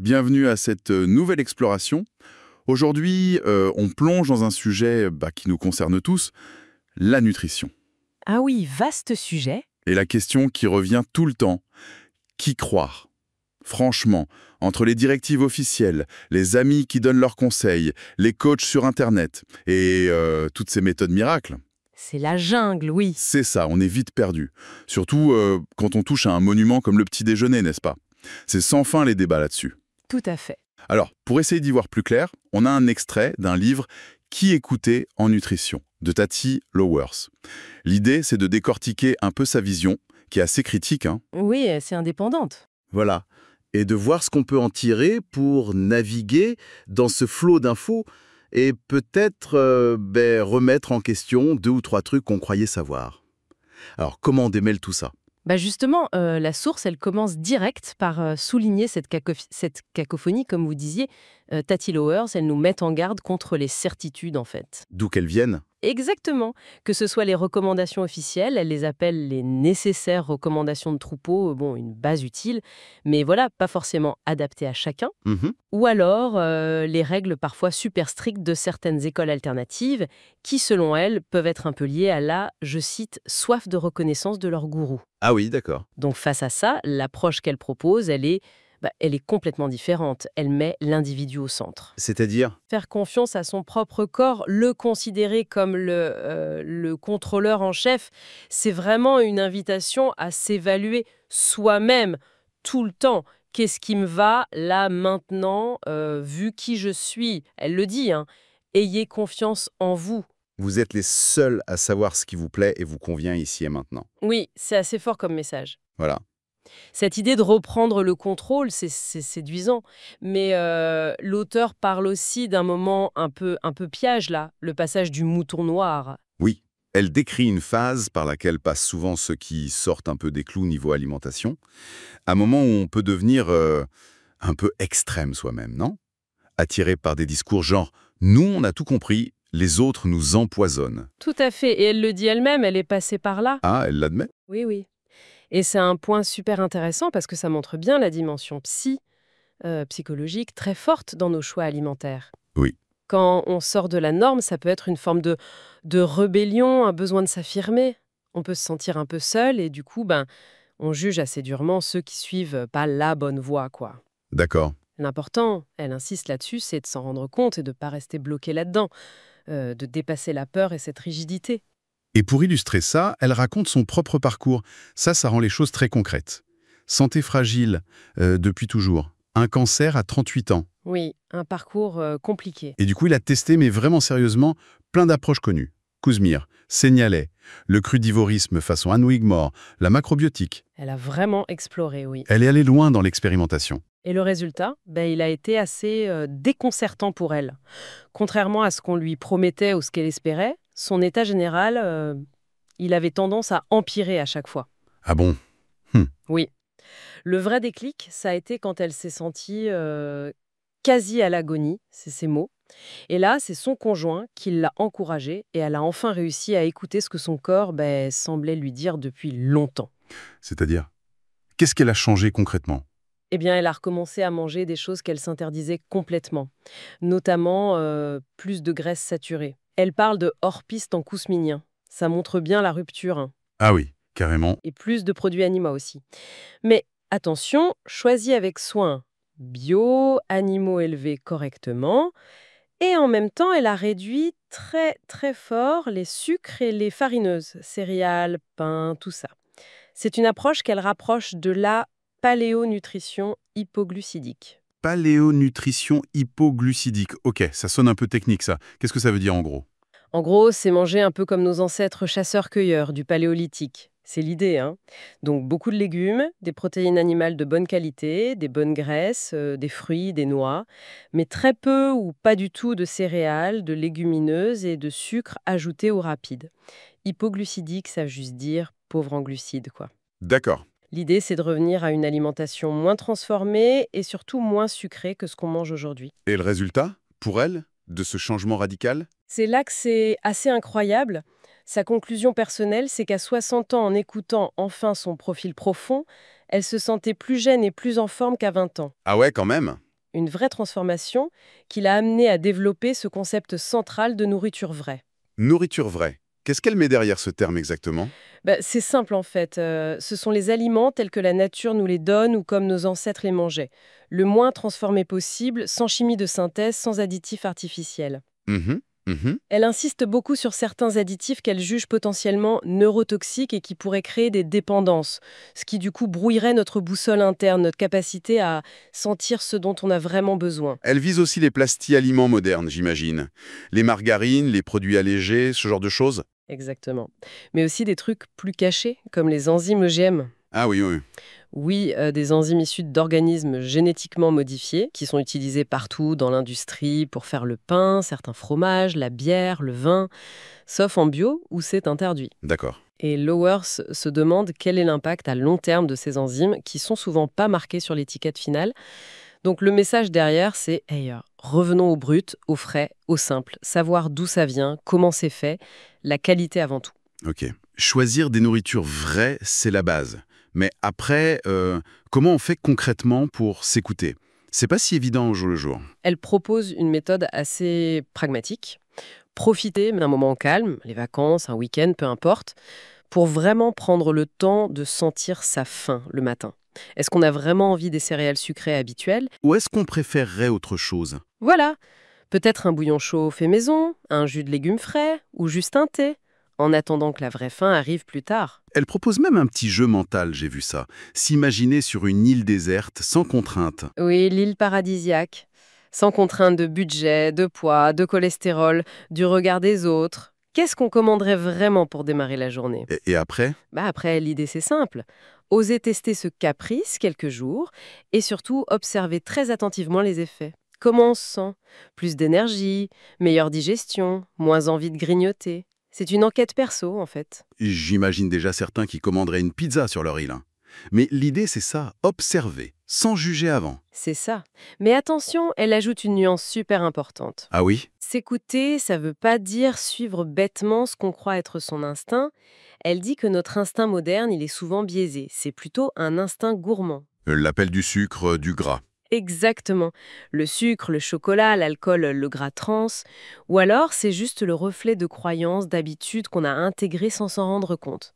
bienvenue à cette nouvelle exploration. Aujourd'hui, on plonge dans un sujet qui nous concerne tous, la nutrition. Ah oui, vaste sujet. Et la question qui revient tout le temps, qui croire? Franchement, entre les directives officielles, les amis qui donnent leurs conseils, les coachs sur Internet et toutes ces méthodes miracles, C'est la jungle, oui. c'est ça, on est vite perdu. Surtout quand on touche à un monument comme le petit déjeuner, n'est-ce pas? C'est sans fin les débats là-dessus. Tout à fait. Alors, pour essayer d'y voir plus clair, on a un extrait d'un livre Qui écouter en nutrition de Tati Lowers. L'idée, c'est de décortiquer un peu sa vision, qui est assez critique, hein. Oui, c'est indépendante. Voilà. Et de voir ce qu'on peut en tirer pour naviguer dans ce flot d'infos et peut-être remettre en question 2 ou 3 trucs qu'on croyait savoir. Alors, comment on démêle tout ça? Justement, la source, elle commence direct par souligner cette cacophonie, comme vous disiez. Tati Lowers, elle nous met en garde contre les certitudes, en fait. D'où qu'elles viennent? Exactement. Que ce soit les recommandations officielles, elle les appelle les nécessaires recommandations de troupeau, une base utile, mais voilà, pas forcément adaptée à chacun. Mhm. Ou alors les règles parfois super strictes de certaines écoles alternatives qui, selon elles, peuvent être un peu liées à la, je cite, soif de reconnaissance de leur gourou. Ah oui, d'accord. Donc face à ça, l'approche qu'elle propose, elle est complètement différente. Elle met l'individu au centre. C'est-à-dire? Faire confiance à son propre corps, le considérer comme le contrôleur en chef, c'est vraiment une invitation à s'évaluer soi-même tout le temps. Qu'est-ce qui me va là maintenant, vu qui je suis? Elle le dit, hein. Ayez confiance en vous. Vous êtes les seuls à savoir ce qui vous plaît et vous convient ici et maintenant. Oui, c'est assez fort comme message. Voilà. Cette idée de reprendre le contrôle, c'est séduisant. Mais l'auteur parle aussi d'un moment un peu piège, là, le passage du mouton noir. Oui, elle décrit une phase par laquelle passent souvent ceux qui sortent un peu des clous niveau alimentation, un moment où on peut devenir un peu extrême soi-même, non? Attiré par des discours genre « nous, on a tout compris, les autres nous empoisonnent Tout à fait. Et elle le dit elle-même, elle est passée par là. ». Ah, elle l'admet? Oui, oui. Et c'est un point super intéressant parce que ça montre bien la dimension psychologique très forte dans nos choix alimentaires. Oui. Quand on sort de la norme, ça peut être une forme de rébellion, un besoin de s'affirmer. On peut se sentir un peu seul et du coup, on juge assez durement ceux qui suivent pas la bonne voie, quoi. D'accord. L'important, elle insiste là-dessus, c'est de s'en rendre compte et de ne pas rester bloqué là-dedans, de dépasser la peur et cette rigidité. Et pour illustrer ça, elle raconte son propre parcours. Ça rend les choses très concrètes. Santé fragile, depuis toujours. Un cancer à 38 ans. Oui, un parcours compliqué. Et du coup, il a testé, mais vraiment sérieusement, plein d'approches connues. Kouzmir, Seignalais, le crudivorisme façon Anne Wigmore, la macrobiotique. Elle a vraiment exploré, oui. Elle est allée loin dans l'expérimentation. Et le résultat, il a été assez déconcertant pour elle. Contrairement à ce qu'on lui promettait ou ce qu'elle espérait, son état général, il avait tendance à empirer à chaque fois. Ah bon? Oui. Le vrai déclic, ça a été quand elle s'est sentie quasi à l'agonie, c'est ses mots. Et là, c'est son conjoint qui l'a encouragée et elle a enfin réussi à écouter ce que son corps semblait lui dire depuis longtemps. C'est-à-dire, qu'est-ce qu'elle a changé concrètement? Eh bien, elle a recommencé à manger des choses qu'elle s'interdisait complètement, notamment plus de graisses saturées. Elle parle de hors-piste en kousminien. Ça montre bien la rupture, hein. Ah oui, carrément. Et plus de produits animaux aussi. Mais attention, choisis avec soin. Bio, animaux élevés correctement. Et en même temps, elle a réduit très très fort les sucres et les farineuses, céréales, pain, tout ça. C'est une approche qu'elle rapproche de la paléonutrition hypoglucidique. Paléonutrition hypoglucidique. Ok, ça sonne un peu technique ça. Qu'est-ce que ça veut dire en gros? En gros, c'est manger un peu comme nos ancêtres chasseurs-cueilleurs du paléolithique. C'est l'idée, hein. Donc beaucoup de légumes, des protéines animales de bonne qualité, des bonnes graisses, des fruits, des noix, mais très peu ou pas du tout de céréales, de légumineuses et de sucre ajouté ou rapide. Hypoglucidique, ça veut juste dire pauvre en glucides, quoi. D'accord. L'idée, c'est de revenir à une alimentation moins transformée et surtout moins sucrée que ce qu'on mange aujourd'hui. Et le résultat, pour elle, de ce changement radical? C'est là que c'est assez incroyable. Sa conclusion personnelle, c'est qu'à 60 ans, en écoutant enfin son profil profond, elle se sentait plus jeune et plus en forme qu'à 20 ans. Ah ouais, quand même. une vraie transformation qui l'a amené à développer ce concept central de nourriture vraie. Nourriture vraie. Qu'est-ce qu'elle met derrière ce terme exactement? C'est simple en fait. Ce sont les aliments tels que la nature nous les donne ou comme nos ancêtres les mangeaient. Le moins transformé possible, sans chimie de synthèse, sans additifs artificiels. Mhm, mhm. Elle insiste beaucoup sur certains additifs qu'elle juge potentiellement neurotoxiques et qui pourraient créer des dépendances, ce qui du coup brouillerait notre boussole interne, notre capacité à sentir ce dont on a vraiment besoin. Elle vise aussi les plasti-aliments modernes, j'imagine. Les margarines, les produits allégés, ce genre de choses? Exactement. Mais aussi des trucs plus cachés, comme les enzymes EGM. Ah oui, oui. Oui, des enzymes issues d'organismes génétiquement modifiés qui sont utilisés partout dans l'industrie pour faire le pain, certains fromages, la bière, le vin, sauf en bio où c'est interdit. D'accord. Et Lowers se demande quel est l'impact à long terme de ces enzymes qui sont souvent pas marquées sur l'étiquette finale. Donc le message derrière, c'est hey, revenons au brut, au frais, au simple, savoir d'où ça vient, comment c'est fait, la qualité avant tout. Ok. Choisir des nourritures vraies, c'est la base. Mais après, comment on fait concrètement pour s'écouter? C'est pas si évident au jour le jour. Elle propose une méthode assez pragmatique. Profiter d'un moment calme, les vacances, un week-end, peu importe, pour vraiment prendre le temps de sentir sa faim le matin. Est-ce qu'on a vraiment envie des céréales sucrées habituelles? Ou est-ce qu'on préférerait autre chose? Voilà, peut-être un bouillon chaud fait maison, un jus de légumes frais ou juste un thé, en attendant que la vraie faim arrive plus tard. Elle propose même un petit jeu mental, j'ai vu ça. S'imaginer sur une île déserte, sans contrainte. Oui, l'île paradisiaque, sans contrainte de budget, de poids, de cholestérol, du regard des autres. Qu'est-ce qu'on commanderait vraiment pour démarrer la journée? Et après? Après, l'idée c'est simple. Oser tester ce caprice quelques jours et surtout observer très attentivement les effets. Comment on se sent? Plus d'énergie, meilleure digestion, moins envie de grignoter. C'est une enquête perso en fait. J'imagine déjà certains qui commanderaient une pizza sur leur île. Mais l'idée, c'est ça, observer, sans juger avant. C'est ça. Mais attention, elle ajoute une nuance super importante. Ah oui? S'écouter, ça veut pas dire suivre bêtement ce qu'on croit être son instinct. Elle dit que notre instinct moderne, il est souvent biaisé. C'est plutôt un instinct gourmand. L'appel du sucre, du gras. Exactement. Le sucre, le chocolat, l'alcool, le gras trans. Ou alors, c'est juste le reflet de croyances, d'habitudes qu'on a intégrées sans s'en rendre compte.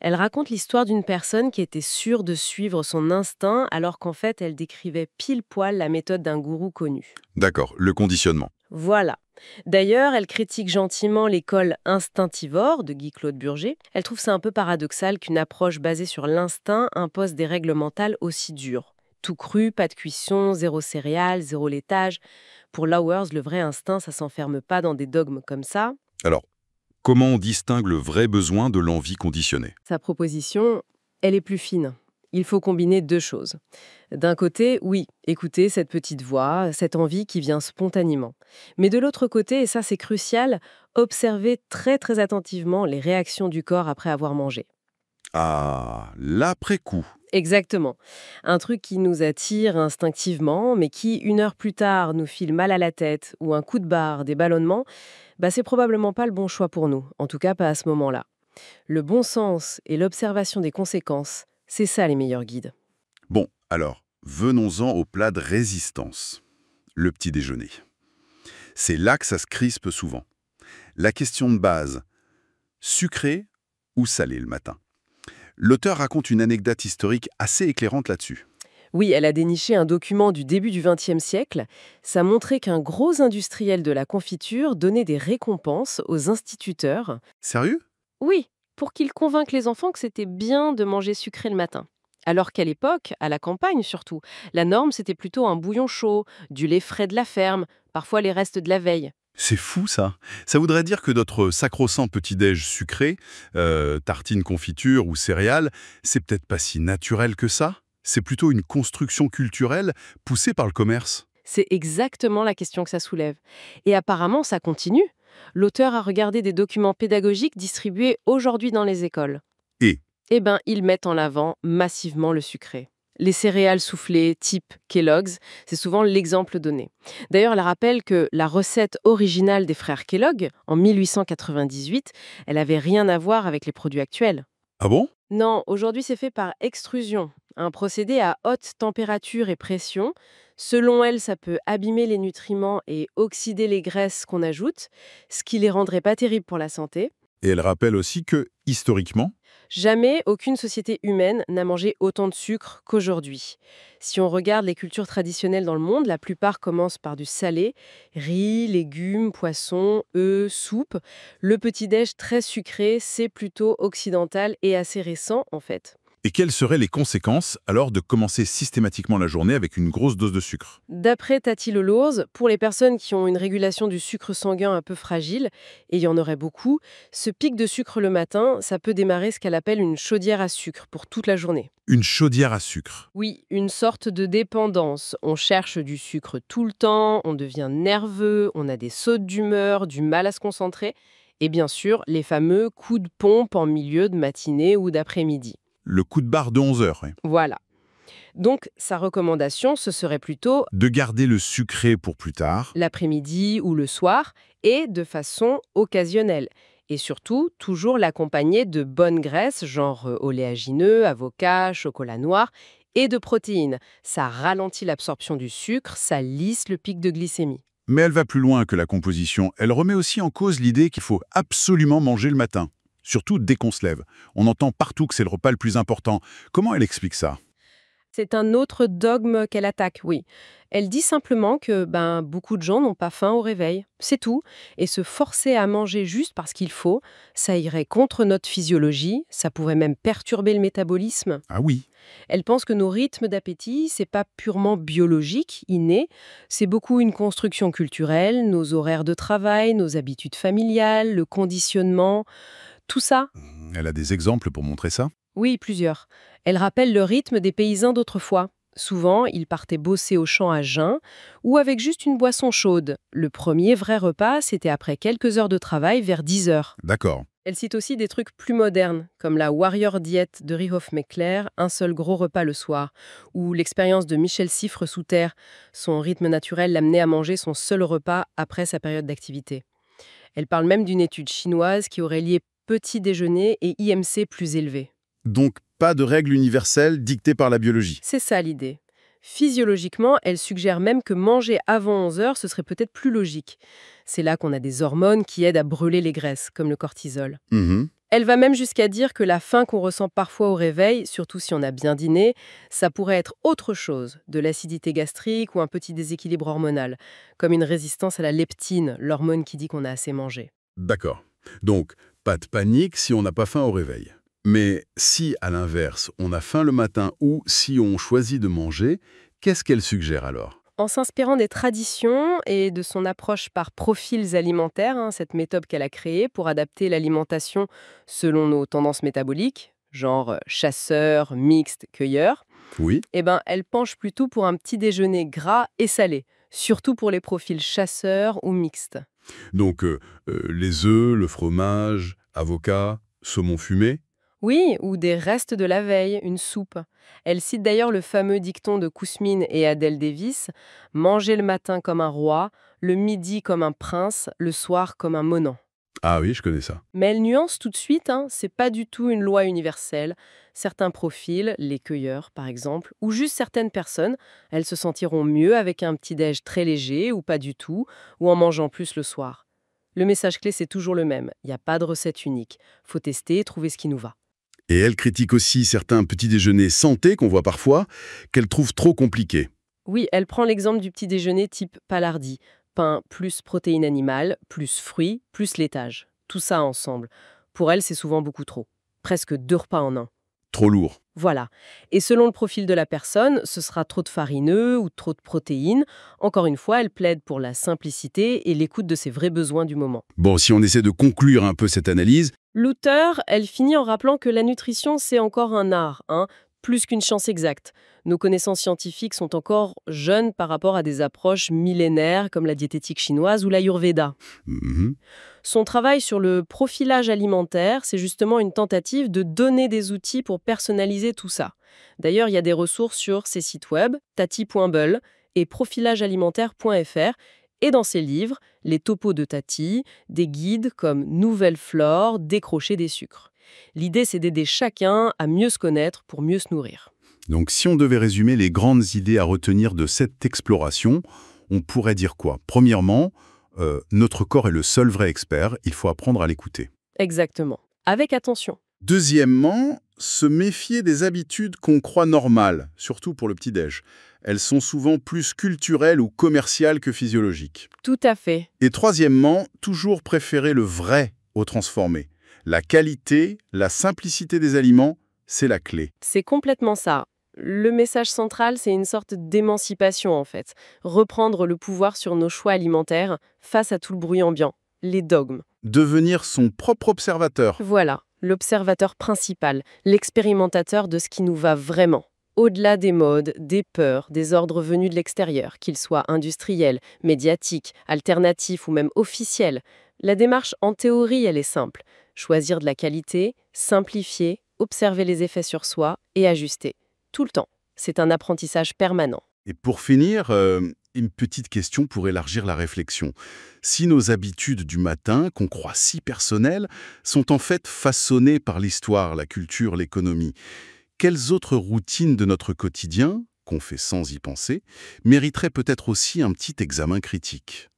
Elle raconte l'histoire d'une personne qui était sûre de suivre son instinct alors qu'en fait, elle décrivait pile poil la méthode d'un gourou connu. D'accord, le conditionnement. Voilà. D'ailleurs, elle critique gentiment l'école instinctivore de Guy Claude Burger. Elle trouve ça un peu paradoxal qu'une approche basée sur l'instinct impose des règles mentales aussi dures. Tout cru, pas de cuisson, zéro céréales, zéro laitage. Pour Lowers, le vrai instinct, ça s'enferme pas dans des dogmes comme ça. Alors, comment on distingue le vrai besoin de l'envie conditionnée? Sa proposition, elle est plus fine. Il faut combiner deux choses. D'un côté, oui, écouter cette petite voix, cette envie qui vient spontanément. Mais de l'autre côté, et ça c'est crucial, observer très très attentivement les réactions du corps après avoir mangé. Ah, l'après-coup. Exactement. Un truc qui nous attire instinctivement, mais qui, une heure plus tard, nous file mal à la tête, ou un coup de barre, des ballonnements, c'est probablement pas le bon choix pour nous, en tout cas pas à ce moment-là. Le bon sens et l'observation des conséquences, c'est ça les meilleurs guides. Bon, alors, venons-en au plat de résistance. Le petit déjeuner. C'est là que ça se crispe souvent. La question de base, sucré ou salé le matin? L'auteur raconte une anecdote historique assez éclairante là-dessus. Oui, elle a déniché un document du début du XXe siècle. Ça montrait qu'un gros industriel de la confiture donnait des récompenses aux instituteurs. Sérieux? Oui, pour qu'ils convainquent les enfants que c'était bien de manger sucré le matin. Alors qu'à l'époque, à la campagne surtout, la norme c'était plutôt un bouillon chaud, du lait frais de la ferme, parfois les restes de la veille. C'est fou ça. Ça voudrait dire que notre sacro-saint petit-déj sucré, tartine confiture ou céréales, c'est peut-être pas si naturel que ça? C'est plutôt une construction culturelle poussée par le commerce. C'est exactement la question que ça soulève. Et apparemment, ça continue. L'auteur a regardé des documents pédagogiques distribués aujourd'hui dans les écoles. Et Ils mettent en avant massivement le sucré. Les céréales soufflées type Kellogg's, c'est souvent l'exemple donné. D'ailleurs, elle rappelle que la recette originale des frères Kellogg, en 1898, elle n'avait rien à voir avec les produits actuels. ah bon? Non, aujourd'hui c'est fait par extrusion. un procédé à haute température et pression. Selon elle, ça peut abîmer les nutriments et oxyder les graisses qu'on ajoute, ce qui les rendrait pas terribles pour la santé. Et elle rappelle aussi que, historiquement, Jamais aucune société humaine n'a mangé autant de sucre qu'aujourd'hui. Si on regarde les cultures traditionnelles dans le monde, la plupart commencent par du salé, riz, légumes, poissons, œufs, soupe. Le petit-déj très sucré, c'est plutôt occidental et assez récent en fait. et quelles seraient les conséquences alors de commencer systématiquement la journée avec une grosse dose de sucre? D'après Tati Lelourz, pour les personnes qui ont une régulation du sucre sanguin un peu fragile, et il y en aurait beaucoup, ce pic de sucre le matin, ça peut démarrer ce qu'elle appelle une chaudière à sucre pour toute la journée. Une chaudière à sucre. Oui, une sorte de dépendance. On cherche du sucre tout le temps, on devient nerveux, on a des sautes d'humeur, du mal à se concentrer, et bien sûr, les fameux coups de pompe en milieu de matinée ou d'après-midi. Le coup de barre de 11 heures. Voilà. Donc, sa recommandation, ce serait plutôt De garder le sucré pour plus tard. l'après-midi ou le soir, et de façon occasionnelle. Et surtout, toujours l'accompagner de bonnes graisses, genre oléagineux, avocat, chocolat noir, et de protéines. Ça ralentit l'absorption du sucre, ça lisse le pic de glycémie. Mais elle va plus loin que la composition. Elle remet aussi en cause l'idée qu'il faut absolument manger le matin. Surtout dès qu'on se lève. On entend partout que c'est le repas le plus important. Comment elle explique ça? C'est un autre dogme qu'elle attaque, oui. Elle dit simplement que beaucoup de gens n'ont pas faim au réveil. C'est tout. Et se forcer à manger juste parce qu'il faut, ça irait contre notre physiologie, ça pourrait même perturber le métabolisme. Ah oui. Elle pense que nos rythmes d'appétit, c'est pas purement biologique, inné, c'est beaucoup une construction culturelle, nos horaires de travail, nos habitudes familiales, le conditionnement, tout ça. Elle a des exemples pour montrer ça? Oui, plusieurs. Elle rappelle le rythme des paysans d'autrefois. Souvent, ils partaient bosser au champ à jeun ou avec juste une boisson chaude. Le premier vrai repas, c'était après quelques heures de travail vers 10 heures. D'accord. Elle cite aussi des trucs plus modernes, comme la Warrior Diet de Rihoff Meckler, un seul gros repas le soir, ou l'expérience de Michel Siffre sous terre. Son rythme naturel l'amenait à manger son seul repas après sa période d'activité. Elle parle même d'une étude chinoise qui aurait lié petit déjeuner et IMC plus élevé. Donc, pas de règle universelle dictée par la biologie. C'est ça l'idée. Physiologiquement, elle suggère même que manger avant 11 heures, ce serait peut-être plus logique. C'est là qu'on a des hormones qui aident à brûler les graisses, comme le cortisol. Mhm. Elle va même jusqu'à dire que la faim qu'on ressent parfois au réveil, surtout si on a bien dîné, ça pourrait être autre chose, de l'acidité gastrique ou un petit déséquilibre hormonal, comme une résistance à la leptine, l'hormone qui dit qu'on a assez mangé. D'accord. Donc, pas de panique si on n'a pas faim au réveil. Mais si, à l'inverse, on a faim le matin ou si on choisit de manger, qu'est-ce qu'elle suggère alors? En s'inspirant des traditions et de son approche par profils alimentaires, cette méthode qu'elle a créée pour adapter l'alimentation selon nos tendances métaboliques, genre chasseur, mixte, cueilleur, Oui. elle penche plutôt pour un petit déjeuner gras et salé, surtout pour les profils chasseurs ou mixtes. Donc, les œufs, le fromage, avocat, saumon fumé. Oui, ou des restes de la veille, une soupe. Elle cite d'ailleurs le fameux dicton de Kousmine et Adèle Davis, « Manger le matin comme un roi, le midi comme un prince, le soir comme un monarque ». Ah oui, je connais ça. Mais elle nuance tout de suite, c'est pas du tout une loi universelle. Certains profils, les cueilleurs par exemple, ou juste certaines personnes, elles se sentiront mieux avec un petit-déj très léger ou pas du tout, ou en mangeant plus le soir. Le message clé, c'est toujours le même, il n'y a pas de recette unique. Faut tester et trouver ce qui nous va. Et elle critique aussi certains petits déjeuners santé qu'on voit parfois, qu'elle trouve trop compliqués. Oui, elle prend l'exemple du petit déjeuner type palardi. Pain plus protéines animales, plus fruits, plus laitage. Tout ça ensemble. Pour elle, c'est souvent beaucoup trop. Presque 2 repas en un. Trop lourd. Voilà. Et selon le profil de la personne, ce sera trop de farineux ou trop de protéines. Encore une fois, elle plaide pour la simplicité et l'écoute de ses vrais besoins du moment. Bon, si on essaie de conclure un peu cette analyse, L'auteur, elle finit en rappelant que la nutrition, c'est encore un art, plus qu'une science exacte. Nos connaissances scientifiques sont encore jeunes par rapport à des approches millénaires comme la diététique chinoise ou l'Ayurveda. mhm, Son travail sur le profilage alimentaire, c'est justement une tentative de donner des outils pour personnaliser tout ça. D'ailleurs, il y a des ressources sur ses sites web, tati.bull et profilagealimentaire.fr, et dans ses livres, les topos de Tati, des guides comme Nouvelle Flore, Décrocher des sucres. L'idée, c'est d'aider chacun à mieux se connaître pour mieux se nourrir. Donc si on devait résumer les grandes idées à retenir de cette exploration, on pourrait dire quoi? Premièrement, notre corps est le seul vrai expert, il faut apprendre à l'écouter. Exactement. Avec attention. Deuxièmement, se méfier des habitudes qu'on croit normales, surtout pour le petit-déj. Elles sont souvent plus culturelles ou commerciales que physiologiques. Tout à fait. Et troisièmement, toujours préférer le vrai au transformé. La qualité, la simplicité des aliments, c'est la clé. C'est complètement ça. Le message central, c'est une sorte d'émancipation en fait. Reprendre le pouvoir sur nos choix alimentaires face à tout le bruit ambiant. Les dogmes. Devenir son propre observateur. Voilà, l'observateur principal, l'expérimentateur de ce qui nous va vraiment. Au-delà des modes, des peurs, des ordres venus de l'extérieur, qu'ils soient industriels, médiatiques, alternatifs ou même officiels, la démarche en théorie, elle est simple. Choisir de la qualité, simplifier, observer les effets sur soi et ajuster. Tout le temps. C'est un apprentissage permanent. Et pour finir, une petite question pour élargir la réflexion. Si nos habitudes du matin, qu'on croit si personnelles, sont en fait façonnées par l'histoire, la culture, l'économie, quelles autres routines de notre quotidien, qu'on fait sans y penser, mériteraient peut-être aussi un petit examen critique?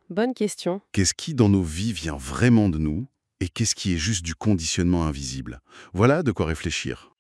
Bonne question. Qu'est-ce qui, dans nos vies, vient vraiment de nous et qu'est-ce qui est juste du conditionnement invisible? Voilà de quoi réfléchir.